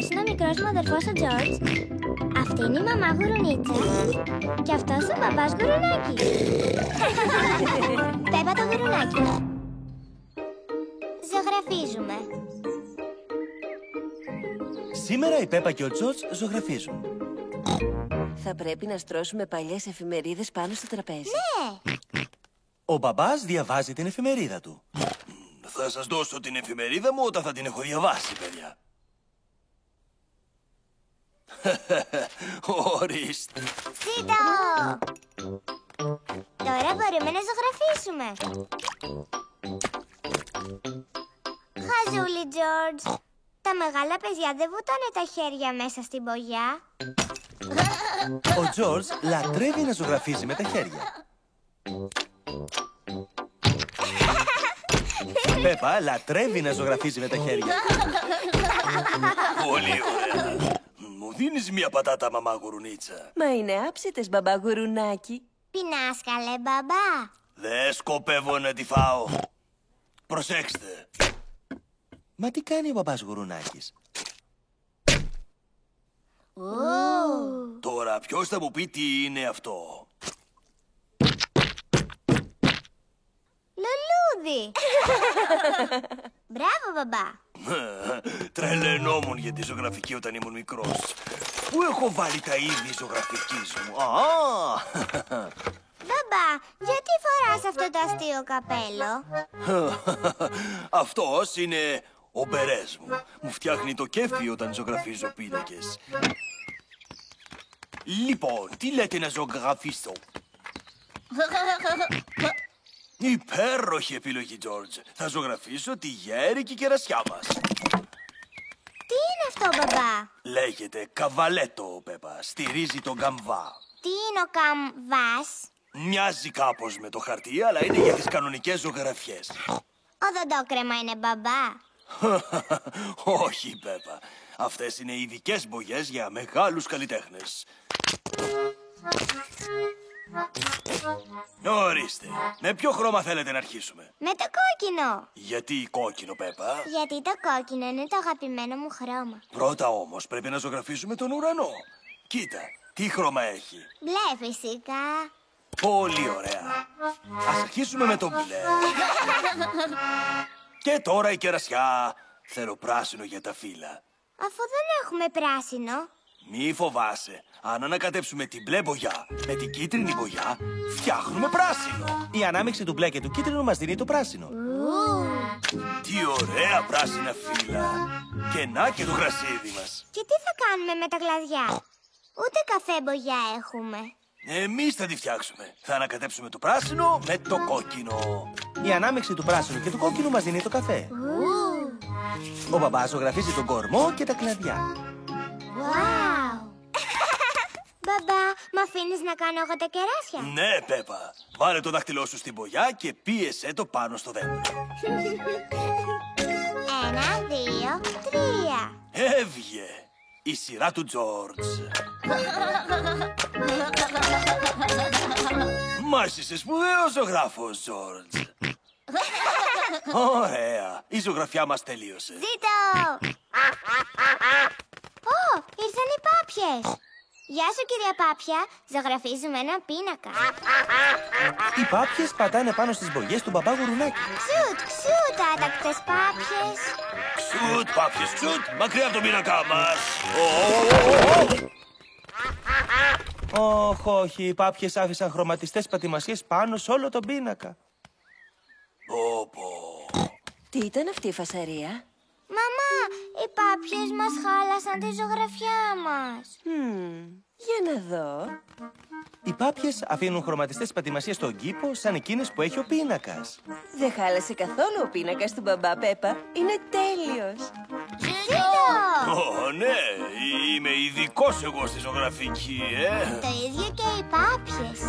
Αυτός είναι ο μικρός μου αδερφός ο Τζορτζ. Αυτή είναι η μαμά Γουρουνίτσα. Και αυτός ο μπαμπάς Γουρουνάκης. Πέπα το γουρουνάκι. Ζωγραφίζουμε. Σήμερα η Πέπα και ο Τζορτζ ζωγραφίζουν. Θα πρέπει να στρώσουμε παλιές εφημερίδες πάνω στο τραπέζι. Ναι. Ο μπαμπάς διαβάζει την εφημερίδα του. Θα σας δώσω την εφημερίδα μου όταν θα την έχω διαβάσει, παιδιά. Ορίστε. Ζήτω! Τώρα μπορούμε να ζωγραφίσουμε. Χαζούλη, Τζορτζ. Τα μεγάλα παιδιά δεν βουτάνε τα χέρια μέσα στην μπογιά. Ο Τζορτζ λατρεύει να ζωγραφίζει με τα χέρια. Η Πέπα λατρεύει να ζωγραφίζει με τα χέρια. Πολύ ωραία. Μου δίνεις μια πατάτα, μαμά Γουρουνίτσα? Μα είναι άψητες, μπαμπά Γουρουνάκι. Πεινάσκαλε, μπαμπά. Δεν σκοπεύω να τη φάω. Προσέξτε. Μα τι κάνει ο μπαμπάς Γουρουνάκης? Τώρα ποιος θα μου πει τι είναι αυτό? Λουλούδι. Μπράβο, μπαμπά. Τρελαινόμουν για τη ζωγραφική όταν ήμουν μικρός. Πού έχω βάλει τα είδη ζωγραφικής μου? Μπαμπά, γιατί φοράς αυτό το αστείο καπέλο? Αυτός είναι ο μπερές μου. Μου φτιάχνει το κέφι όταν ζωγραφίζω πίνακες. Λοιπόν, τι λέτε να ζωγραφίσω? Υπέροχη επιλογή, Τζορτζ. Θα ζωγραφίσω τη γέρικη κερασιά μας. Τι είναι αυτό, μπαμπά? Λέγεται καβαλέτο, Πέπα. Στηρίζει τον καμβά. Τι είναι ο καμβάς? Μοιάζει κάπως με το χαρτί, αλλά είναι για τις κανονικές ζωγραφιές. Οδοντόκρεμα είναι, μπαμπά. Όχι, Πέπα. Αυτές είναι ειδικές μπογιές για μεγάλους καλλιτέχνες. Ορίστε. Με ποιο χρώμα θέλετε να αρχίσουμε? Με το κόκκινο. Γιατί κόκκινο, Πέπα? Γιατί το κόκκινο είναι το αγαπημένο μου χρώμα. Πρώτα όμως πρέπει να ζωγραφίσουμε τον ουρανό. Κοίτα, τι χρώμα έχει? Μπλε, φυσικά. Πολύ ωραία. Ας αρχίσουμε με το μπλε. Και τώρα η κερασιά. Θέλω πράσινο για τα φύλλα. Αφού δεν έχουμε πράσινο. Μη φοβάσαι. Αν ανακατέψουμε την μπλε μπογιά με την κίτρινη μπογιά, φτιάχνουμε πράσινο. Η ανάμειξη του μπλε και του κίτρινου μας δίνει το πράσινο. Τι ωραία πράσινα φύλλα. Και να και το γρασίδι μας. Και τι θα κάνουμε με τα κλαδιά? Ούτε καφέ μπογιά έχουμε. Εμείς θα τη φτιάξουμε. Θα ανακατέψουμε το πράσινο με το κόκκινο. Η ανάμειξη του πράσινου και του κόκκινου μας δίνει το καφέ. Ο μπαμπάς ζωγραφίζει τον κορμό και τα κλαδιά. Wow. Μπαμπά, μ' αφήνεις να κάνω εγώ τα κεράσια? Ναι, Πέπα. Βάλε το δάχτυλό σου στην μπογιά και πίεσέ το πάνω στο δέντρο. 1, 2, 3. Έβγε. Η σειρά του Τζορτζ. Μας είσαι σπουδαίος ζωγράφος, Τζορτζ. Ωραία. Η ζωγραφιά μας τελείωσε. Ζήτω! Ω, ήρθαν οι πάπιες. Γεια σου, κυρία Πάπια. Ζωγραφίζουμε ένα πίνακα. Οι πάπιες πατάνε πάνω στις μπογιές του μπαμπά Γουρουνάκη. Ξουτ, ξουτ, άτακτες πάπιες. Ξουτ, πάπιες, ξουτ. Μακριά από τον πίνακά μας. Όχι, οι πάπιες άφησαν χρωματιστές πατημασιές πάνω σε όλο τον πίνακα. Τι ήταν αυτή η φασαρία? Μαμά, οι πάπιες μας χάλασαν τη ζωγραφιά μας. Για να δω. Οι πάπιες αφήνουν χρωματιστές πατημασίες στον κήπο σαν εκείνες που έχει ο πίνακας. Δεν χάλασε καθόλου ο πίνακας του μπαμπά, Πέπα. Είναι τέλειος. Ω, ναι. Είμαι ειδικός εγώ στη ζωγραφική, Το ίδιο και οι πάπιες.